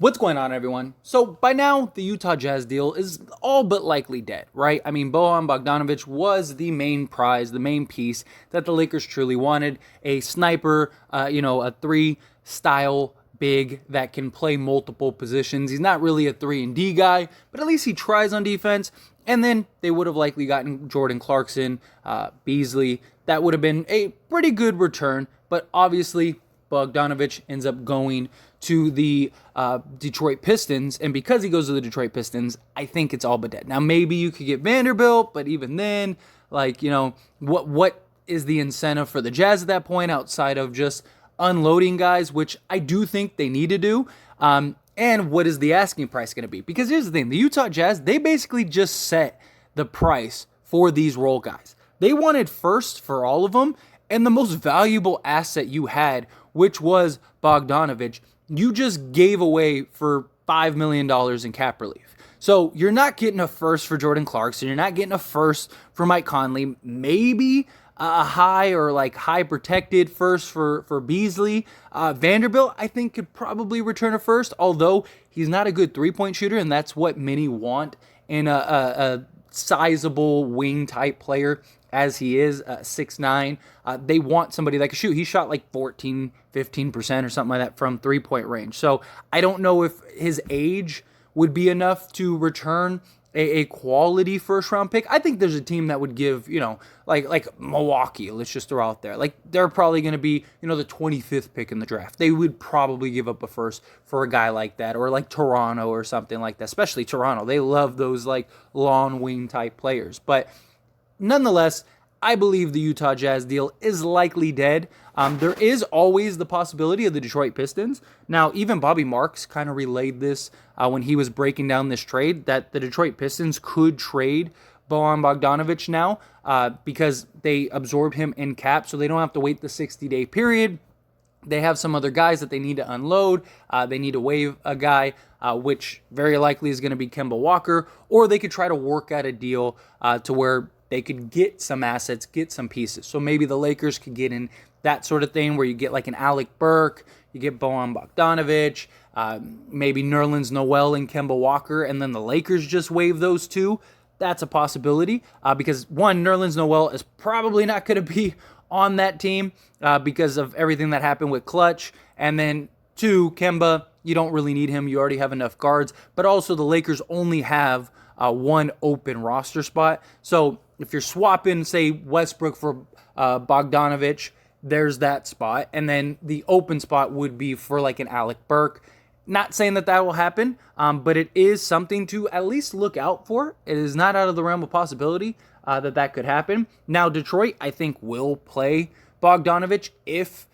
What's going on, everyone? So by now, the Utah Jazz deal is all but likely dead, right? I mean, Bojan Bogdanovic was the main prize, the main piece that the Lakers truly wanted. A sniper, a three-style big that can play multiple positions. He's not really a 3-and-D guy, but at least he tries on defense. And then they would have likely gotten Jordan Clarkson, Beasley. That would have been a pretty good return, but obviously Bogdanovic ends up going to the Detroit Pistons, and because he goes to the Detroit Pistons, I think it's all but dead. Now, maybe you could get Vanderbilt, but even then, what is the incentive for the Jazz at that point outside of just unloading guys, which I do think they need to do, and what is the asking price going to be? Because here's the thing, the Utah Jazz, they basically just set the price for these role guys. They wanted first for all of them, and the most valuable asset you had, which was Bogdanovic, you just gave away for $5 million in cap relief. So you're not getting a first for Jordan Clarkson. You're not getting a first for Mike Conley. Maybe a high protected first for Beasley. Vanderbilt, I think, could probably return a first, although he's not a good three-point shooter, and that's what many want in a sizable wing type player as he is, 6'9". They want somebody that can shoot. He shot like 14, 15% or something like that from three-point range. So I don't know if his age would be enough to return a quality first-round pick. I think there's a team that would give, like Milwaukee, let's just throw out there. Like, they're probably going to be, the 25th pick in the draft. They would probably give up a first for a guy like that, or like Toronto or something like that, especially Toronto. They love those, like, long wing type players. But nonetheless, I believe the Utah Jazz deal is likely dead. There is always the possibility of the Detroit Pistons. Now, even Bobby Marks kind of relayed this when he was breaking down this trade, that the Detroit Pistons could trade Bojan Bogdanovic now because they absorb him in cap, so they don't have to wait the 60-day period. They have some other guys that they need to unload. They need to waive a guy, which very likely is going to be Kemba Walker, or they could try to work out a deal to where they could get some assets, get some pieces. So maybe the Lakers could get in that sort of thing where you get like an Alec Burke, you get Bojan Bogdanovic, maybe Nerlens Noel and Kemba Walker, and then the Lakers just waive those two. That's a possibility because, one, Nerlens Noel is probably not going to be on that team because of everything that happened with Clutch. And then, two, Kemba, you don't really need him. You already have enough guards. But also the Lakers only have one open roster spot. So if you're swapping, say, Westbrook for Bogdanovic, there's that spot. And then the open spot would be for like an Alec Burke. Not saying that will happen, but it is something to at least look out for. It is not out of the realm of possibility that could happen. Now, Detroit, I think, will play Bogdanovic if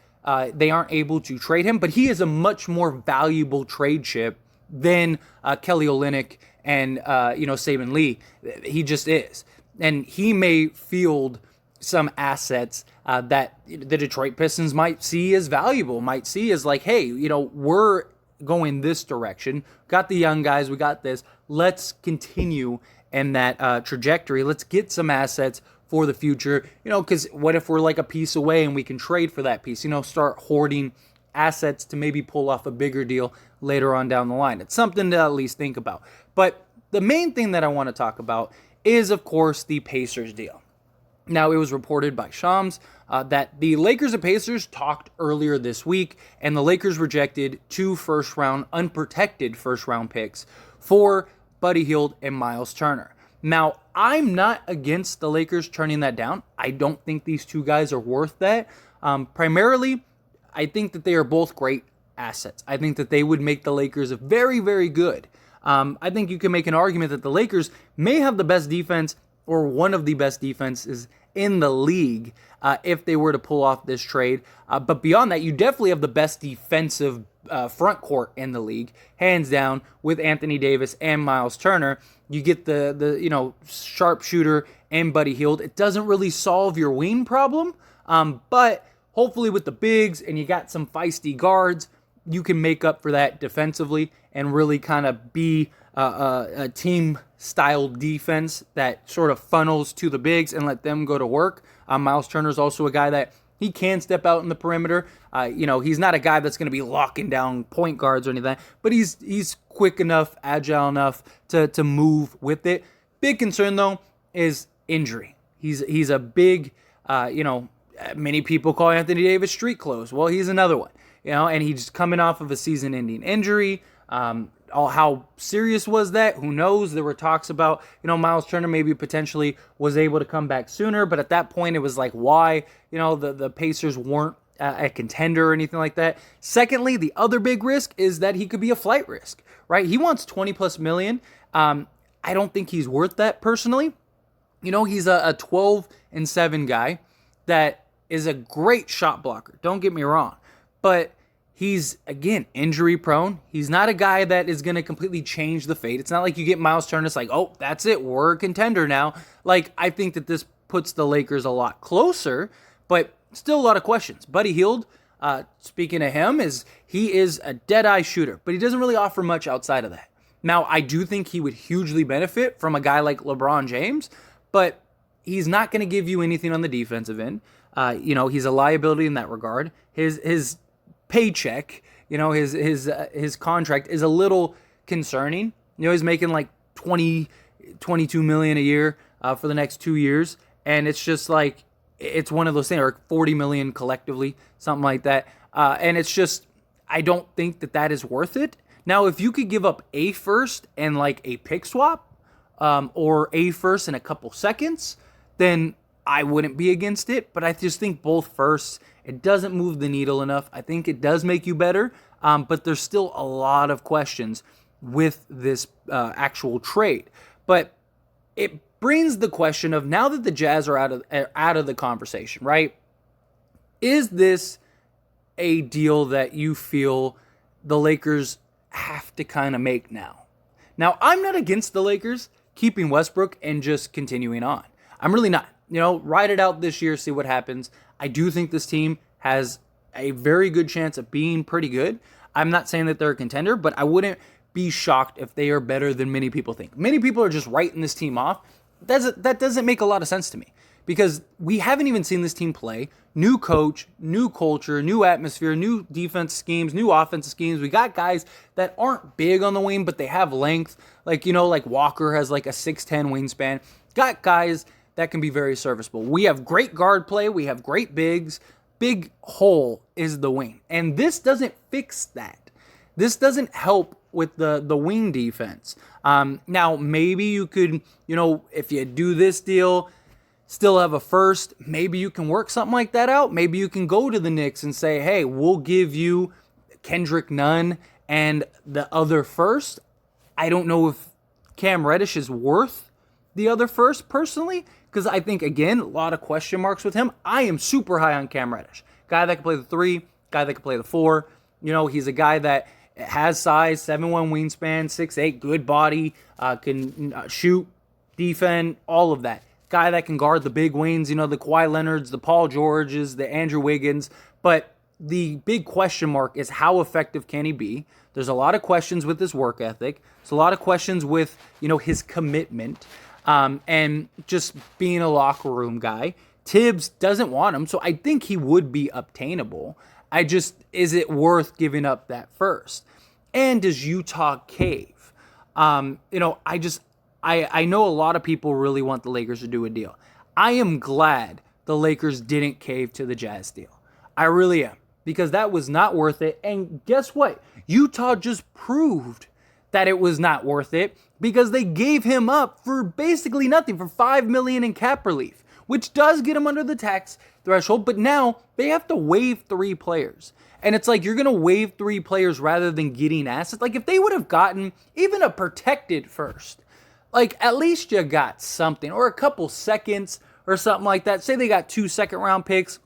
they aren't able to trade him, but he is a much more valuable trade chip than Kelly Olynyk and Saban Lee. He just is. And he may field some assets that the Detroit Pistons might see as valuable, might see as like, hey, we're going this direction. Got the young guys, we got this. Let's continue in that trajectory. Let's get some assets for the future, because what if we're like a piece away and we can trade for that piece, start hoarding assets to maybe pull off a bigger deal later on down the line. It's something to at least think about. But the main thing that I want to talk about is, of course, the Pacers deal. Now, it was reported by Shams that the Lakers and Pacers talked earlier this week, and the Lakers rejected 2 unprotected first-round picks for Buddy Hield and Miles Turner. Now, I'm not against the Lakers turning that down. I don't think these two guys are worth that. Primarily, I think that they are both great assets. I think that they would make the Lakers very, very good. I think you can make an argument that the Lakers may have the best defense or one of the best defenses in the league if they were to pull off this trade. But beyond that, you definitely have the best defensive front court in the league, hands down, with Anthony Davis and Miles Turner. You get the sharpshooter and Buddy Hield. It doesn't really solve your wing problem, but hopefully with the bigs and you got some feisty guards, you can make up for that defensively and really kind of be a team-style defense that sort of funnels to the bigs and let them go to work. Miles Turner is also a guy that He can step out in the perimeter. He's not a guy that's going to be locking down point guards or anything, but he's quick enough, agile enough to move with it. Big concern, though, is injury. He's a big, many people call Anthony Davis street clothes. Well, he's another one, and he's coming off of a season-ending injury. How serious was that? Who knows? There were talks about, Miles Turner maybe potentially was able to come back sooner, but at that point it was like, why? The Pacers weren't a contender or anything like that. Secondly, the other big risk is that he could be a flight risk, right? He wants 20 plus million. I don't think he's worth that personally. He's a 12-7 guy that is a great shot blocker. Don't get me wrong, but he's, again, injury prone. He's not a guy that is going to completely change the fate. It's not like you get Miles Turner, it's like, oh, that's it, we're a contender now. Like, I think that this puts the Lakers a lot closer, but still a lot of questions. Buddy Hield, speaking of him, he is a dead-eye shooter, but he doesn't really offer much outside of that. Now, I do think he would hugely benefit from a guy like LeBron James, but he's not going to give you anything on the defensive end. He's a liability in that regard. His paycheck, his contract is a little concerning. He's making like 22 million a year for the next 2 years, and it's just like, it's one of those things, or 40 million collectively, something like that. And it's just, I don't think that is worth it. Now, if you could give up a first and like a pick swap, or a first in a couple seconds, then I wouldn't be against it. But I just think both firsts, it doesn't move the needle enough. I think it does make you better, but there's still a lot of questions with this actual trade. But it brings the question of, now that the Jazz are out of the conversation, right? Is this a deal that you feel the Lakers have to kind of make now? Now, I'm not against the Lakers keeping Westbrook and just continuing on. I'm really not. Ride it out this year, see what happens. I do think this team has a very good chance of being pretty good. I'm not saying that they're a contender, but I wouldn't be shocked if they are better than many people think. Many people are just writing this team off. That doesn't make a lot of sense to me, because we haven't even seen this team play. New coach, new culture, new atmosphere, new defense schemes, new offensive schemes. We got guys that aren't big on the wing, but they have length. Like Walker has like a 6'10 wingspan. Got guys that can be very serviceable. We have great guard play. We have great bigs. Big hole is the wing. And this doesn't fix that. This doesn't help with the wing defense. Now, maybe you could, if you do this deal, still have a first, maybe you can work something like that out. Maybe you can go to the Knicks and say, hey, we'll give you Kendrick Nunn and the other first. I don't know if Cam Reddish is worth the other first personally, because I think, again, a lot of question marks with him. I am super high on Cam Reddish. Guy that can play the 3, guy that can play the 4. He's a guy that has size, 7'1 wingspan, 6'8, good body, can shoot, defend, all of that. Guy that can guard the big wings, the Kawhi Leonards, the Paul Georges, the Andrew Wiggins. But the big question mark is, how effective can he be? There's a lot of questions with his work ethic. There's a lot of questions with, his commitment, and just being a locker room guy. Tibbs doesn't want him, so I think he would be obtainable. Is it worth giving up that first? And does Utah cave? I know a lot of people really want the Lakers to do a deal. I am glad the Lakers didn't cave to the Jazz deal. I really am, because that was not worth it. And guess what? Utah just proved that it was not worth it, because they gave him up for basically nothing, for $5 million in cap relief, which does get him under the tax threshold. But now they have to waive 3 players. And it's like, you're going to waive 3 players rather than getting assets. Like, if they would have gotten even a protected first, like, at least you got something, or a couple seconds or something like that. Say they got 2 second-round picks.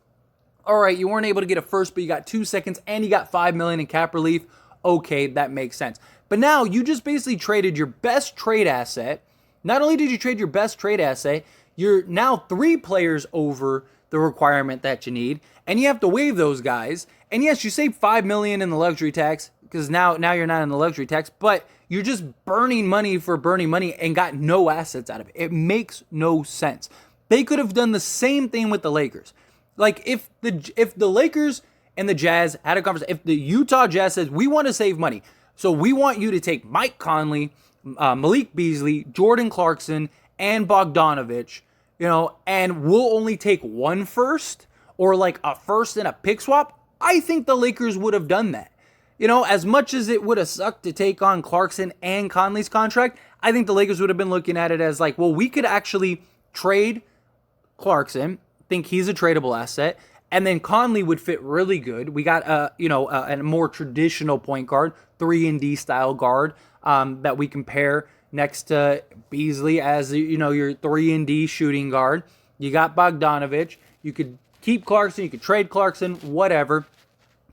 All right, you weren't able to get a first, but you got 2 seconds and you got $5 million in cap relief. Okay, that makes sense. But now you just basically traded your best trade asset. Not only did you trade your best trade asset, you're now 3 players over the requirement that you need, and you have to waive those guys. And yes, you save $5 million in the luxury tax, because now you're not in the luxury tax, but you're just burning money for burning money and got no assets out of it. It makes no sense. They could have done the same thing with the Lakers. Like if the Lakers and the Jazz had a conversation, if the Utah Jazz says we want to save money, so we want you to take Mike Conley, Malik Beasley, Jordan Clarkson, and Bogdanovic, and we'll only take one first or like a first and a pick swap, I think the Lakers would have done that. As much as it would have sucked to take on Clarkson and Conley's contract, I think the Lakers would have been looking at it as like, well, we could actually trade Clarkson, think he's a tradable asset, and then Conley would fit really good. We got a more traditional point guard, 3-and-D style guard that we can pair next to Beasley as your 3-and-D shooting guard. You got Bogdanovic. You could keep Clarkson. You could trade Clarkson. Whatever.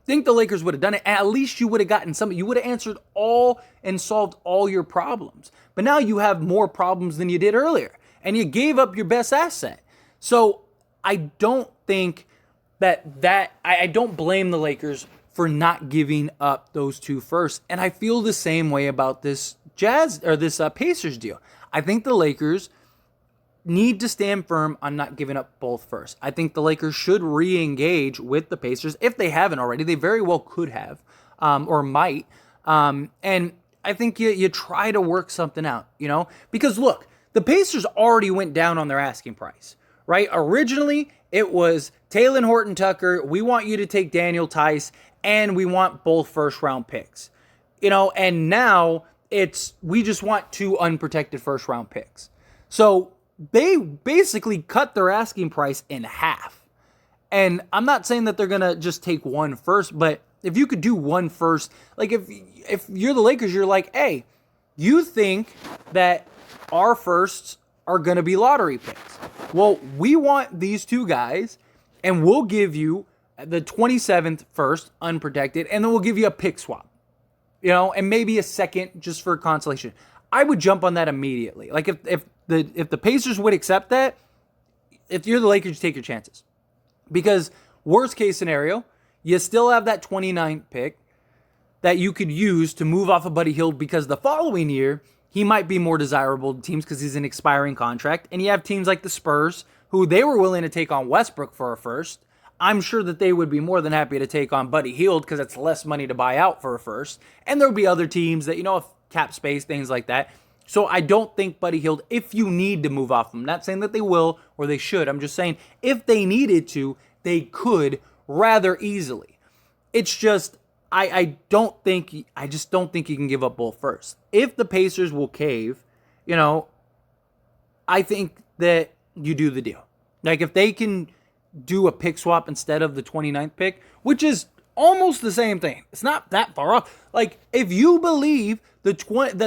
Think the Lakers would have done it. At least you would have gotten some. You would have answered all and solved all your problems. But now you have more problems than you did earlier, and you gave up your best asset. So I don't think I don't blame the Lakers for not giving up those two first. And I feel the same way about this Pacers deal. I think the Lakers need to stand firm on not giving up both first. I think the Lakers should re-engage with the Pacers if they haven't already. They very well could have or might. And I think you try to work something out, because look, the Pacers already went down on their asking price, right? Originally, it was Talen Horton-Tucker. We want you to take Daniel Tice, and we want both first-round picks, and now we just want 2 unprotected first-round picks. So they basically cut their asking price in half. And I'm not saying that they're going to just take one first, but if you could do one first, like if you're the Lakers, you're like, hey, you think that our firsts are going to be lottery picks. Well, we want these 2 guys, and we'll give you the 27th first, unprotected, and then we'll give you a pick swap, and maybe a second just for consolation. I would jump on that immediately. Like if the Pacers would accept that, if you're the Lakers, you take your chances. Because worst case scenario, you still have that 29th pick that you could use to move off of Buddy Hield, because the following year, he might be more desirable to teams because he's an expiring contract. And you have teams like the Spurs, who they were willing to take on Westbrook for a first. I'm sure that they would be more than happy to take on Buddy Hield because it's less money to buy out for a first. And there would be other teams that, if cap space, things like that. So I don't think Buddy Hield, if you need to move off him, I'm not saying that they will or they should. I'm just saying if they needed to, they could rather easily. It's just, I just don't think you can give up both first. If the Pacers will cave, I think that you do the deal. Like if they can do a pick swap instead of the 29th pick, which is almost the same thing. It's not that far off. Like if you believe that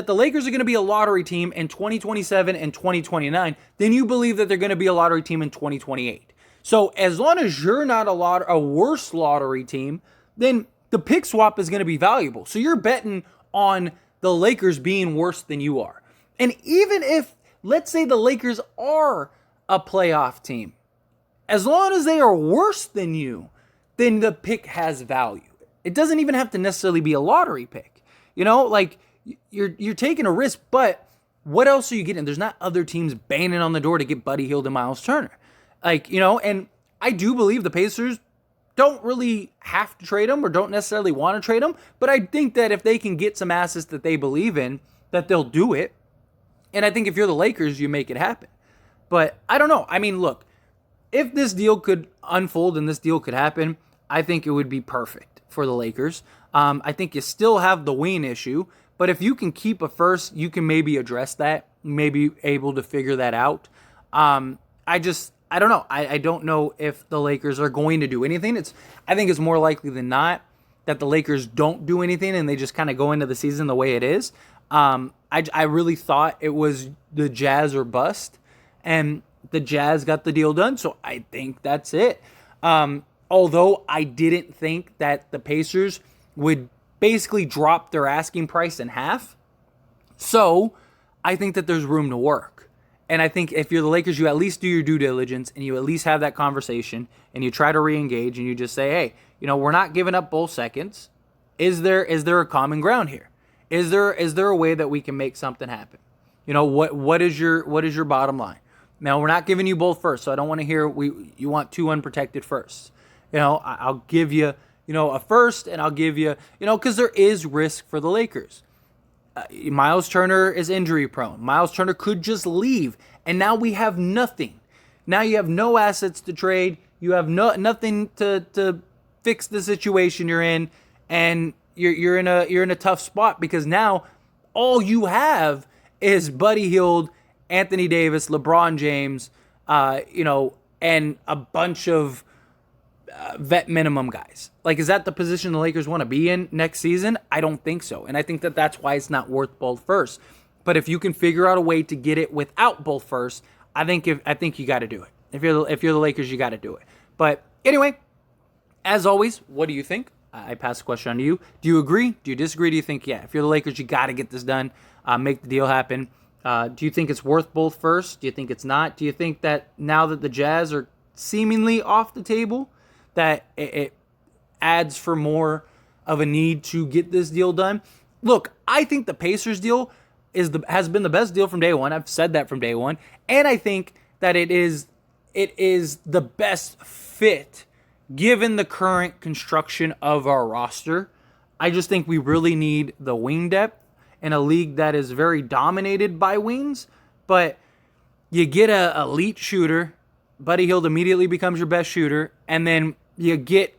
the Lakers are going to be a lottery team in 2027 and 2029, then you believe that they're going to be a lottery team in 2028. So as long as you're not a worse lottery team, then the pick swap is going to be valuable. So you're betting on the Lakers being worse than you are. And even if, let's say the Lakers are a playoff team, as long as they are worse than you, then the pick has value. It doesn't even have to necessarily be a lottery pick. Like you're taking a risk, but what else are you getting? There's not other teams banging on the door to get Buddy Hield and Miles Turner. And I do believe the Pacers don't really have to trade him or don't necessarily want to trade him, but I think that if they can get some assets that they believe in, that they'll do it. And I think if you're the Lakers, you make it happen. But I don't know. I mean, look, if this deal could unfold and this deal could happen, I think it would be perfect for the Lakers. I think you still have the Wayne issue, but if you can keep a first, you can maybe address that, maybe able to figure that out. I don't know. I don't know if the Lakers are going to do anything. I think it's more likely than not that the Lakers don't do anything and they just kind of go into the season the way it is. I really thought it was the Jazz or bust, and the Jazz got the deal done, so I think that's it. Although I didn't think that the Pacers would basically drop their asking price in half. So I think that there's room to work. And I think if you're the Lakers, you at least do your due diligence and you at least have that conversation and you try to re-engage and you just say, hey, we're not giving up both seconds. Is there a common ground here? Is there a way that we can make something happen? What is your bottom line? Now, we're not giving you both first, so I don't want to hear you want two unprotected firsts. I'll give you, a first, and I'll give you, because there is risk for the Lakers. Miles Turner is injury prone. Miles Turner could just leave, and now we have nothing. Now you have no assets to trade. You have nothing to fix the situation you're in, and you're in a tough spot because now all you have is Buddy Hield, Anthony Davis, LeBron James, and a bunch of vet minimum guys. Like, is that the position the Lakers want to be in next season? I don't think so. And I think that's why it's not worth both firsts. But if you can figure out a way to get it without both firsts, I think you got to do it. If you're the Lakers, you got to do it. But anyway, as always, what do you think? I pass the question on to you. Do you agree? Do you disagree? Do you think, if you're the Lakers, you got to get this done, make the deal happen? Do you think it's worth both firsts? Do you think it's not? Do you think that now that the Jazz are seemingly off the table, that it adds for more of a need to get this deal done? Look, I think the Pacers deal has been the best deal from day one. I've said that from day one. And I think that it is the best fit given the current construction of our roster. I just think we really need the wing depth in a league that is very dominated by wings. But you get a elite shooter, Buddy Hield immediately becomes your best shooter, and then you get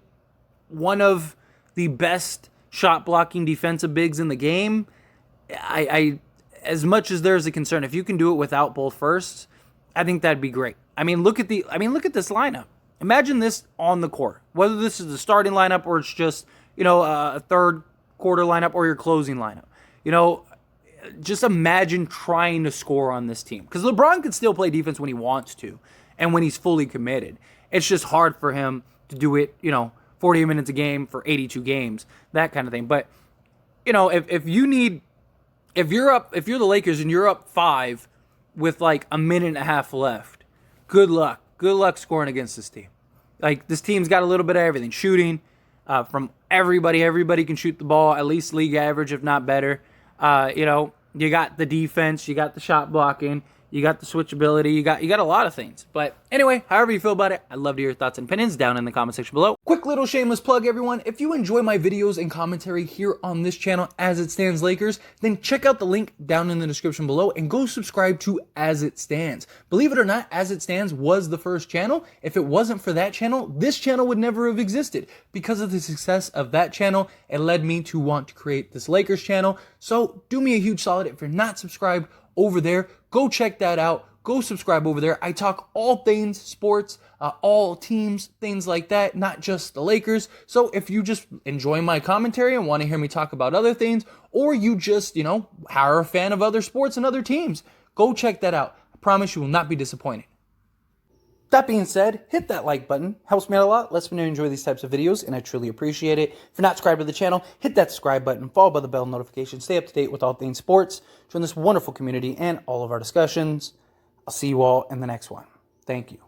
one of the best shot blocking defensive bigs in the game. I as much as there's a concern, if you can do it without both firsts, I think that'd be great. Look at this lineup. Imagine this on the court. Whether this is the starting lineup or it's just, a third quarter lineup or your closing lineup. Just imagine trying to score on this team. Because LeBron can still play defense when he wants to and when he's fully committed. It's just hard for him to do it, 48 minutes a game for 82 games, that kind of thing. But, if you're the Lakers and you're up 5 with like a minute and a half left, good luck. Good luck scoring against this team. Like, this team's got a little bit of everything. Shooting from everybody. Everybody can shoot the ball, at least league average, if not better. You got the defense. You got the shot blocking. You got the switchability. You got a lot of things. But anyway, however you feel about it, I'd love to hear your thoughts and opinions down in the comment section below. Quick little shameless plug, everyone. If you enjoy my videos and commentary here on this channel, As It Stands Lakers, then check out the link down in the description below and go subscribe to As It Stands. Believe it or not, As It Stands was the first channel. If it wasn't for that channel, this channel would never have existed. Because of the success of that channel, it led me to want to create this Lakers channel. So do me a huge solid. If you're not subscribed over there, go check that out. Go subscribe over there. I talk all things sports, all teams, things like that, not just the Lakers. So if you just enjoy my commentary and want to hear me talk about other things, or you just, are a fan of other sports and other teams, go check that out. I promise you will not be disappointed. That being said, hit that like button. Helps me out a lot. Lets me know you enjoy these types of videos, and I truly appreciate it. If you're not subscribed to the channel, hit that subscribe button, followed by the bell notification. Stay up to date with all things sports. Join this wonderful community and all of our discussions. I'll see you all in the next one. Thank you.